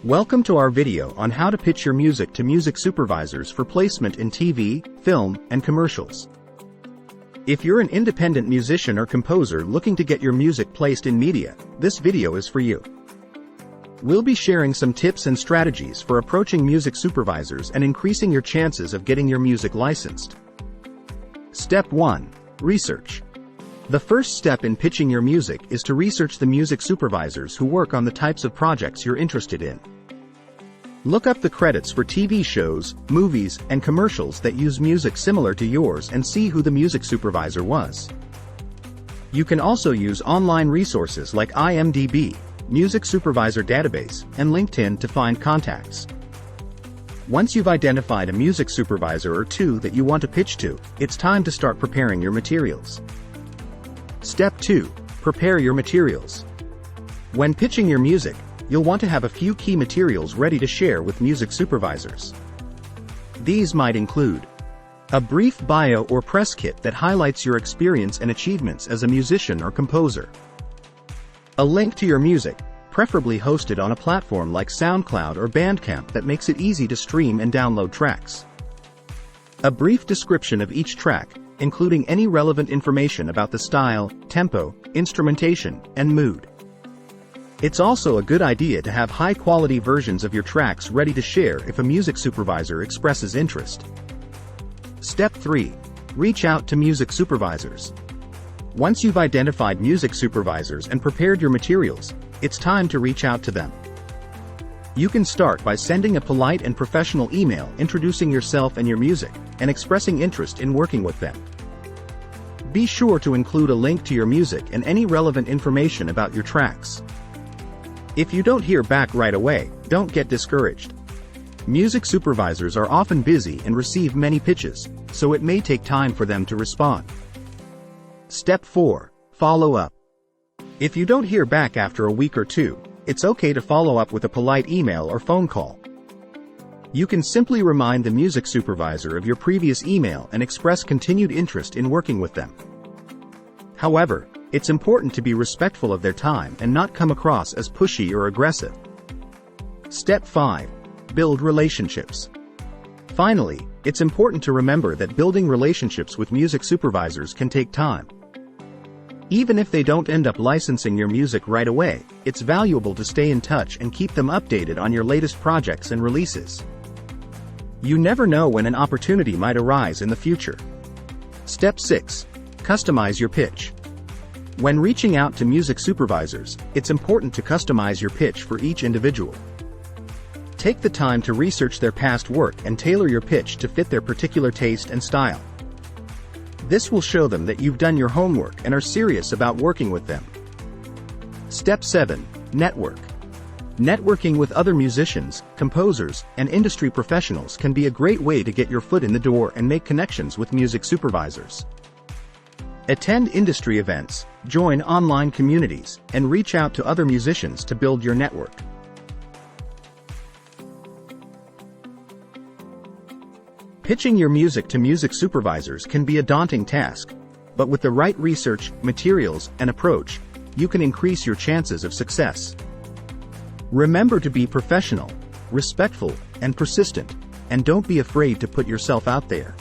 Welcome to our video on how to pitch your music to music supervisors for placement in TV, film, and commercials. If you're an independent musician or composer looking to get your music placed in media, this video is for you. We'll be sharing some tips and strategies for approaching music supervisors and increasing your chances of getting your music licensed. Step 1. Research. The first step in pitching your music is to research the music supervisors who work on the types of projects you're interested in. Look up the credits for TV shows, movies, and commercials that use music similar to yours and see who the music supervisor was. You can also use online resources like IMDb, Music Supervisor Database, and LinkedIn to find contacts. Once you've identified a music supervisor or two that you want to pitch to, it's time to start preparing your materials. Step 2. Prepare your materials. When pitching your music, you'll want to have a few key materials ready to share with music supervisors. These might include a brief bio or press kit that highlights your experience and achievements as a musician or composer, a link to your music, preferably hosted on a platform like SoundCloud or Bandcamp that makes it easy to stream and download tracks, a brief description of each track, including any relevant information about the style, tempo, instrumentation, and mood. It's also a good idea to have high-quality versions of your tracks ready to share if a music supervisor expresses interest. Step 3. Reach out to music supervisors. Once you've identified music supervisors and prepared your materials, it's time to reach out to them. You can start by sending a polite and professional email introducing yourself and your music, and expressing interest in working with them. Be sure to include a link to your music and any relevant information about your tracks. If you don't hear back right away, don't get discouraged. Music supervisors are often busy and receive many pitches, so it may take time for them to respond. Step 4. Follow up. If you don't hear back after a week or two, it's okay to follow up with a polite email or phone call. You can simply remind the music supervisor of your previous email and express continued interest in working with them. However, it's important to be respectful of their time and not come across as pushy or aggressive. Step 5. Build relationships. Finally, it's important to remember that building relationships with music supervisors can take time. Even if they don't end up licensing your music right away, it's valuable to stay in touch and keep them updated on your latest projects and releases. You never know when an opportunity might arise in the future. Step 6. Customize your pitch. When reaching out to music supervisors, it's important to customize your pitch for each individual. Take the time to research their past work and tailor your pitch to fit their particular taste and style. This will show them that you've done your homework and are serious about working with them. Step 7. Network. Networking with other musicians, composers, and industry professionals can be a great way to get your foot in the door and make connections with music supervisors. Attend industry events, join online communities, and reach out to other musicians to build your network. Pitching your music to music supervisors can be a daunting task, but with the right research, materials, and approach, you can increase your chances of success. Remember to be professional, respectful, and persistent, and don't be afraid to put yourself out there.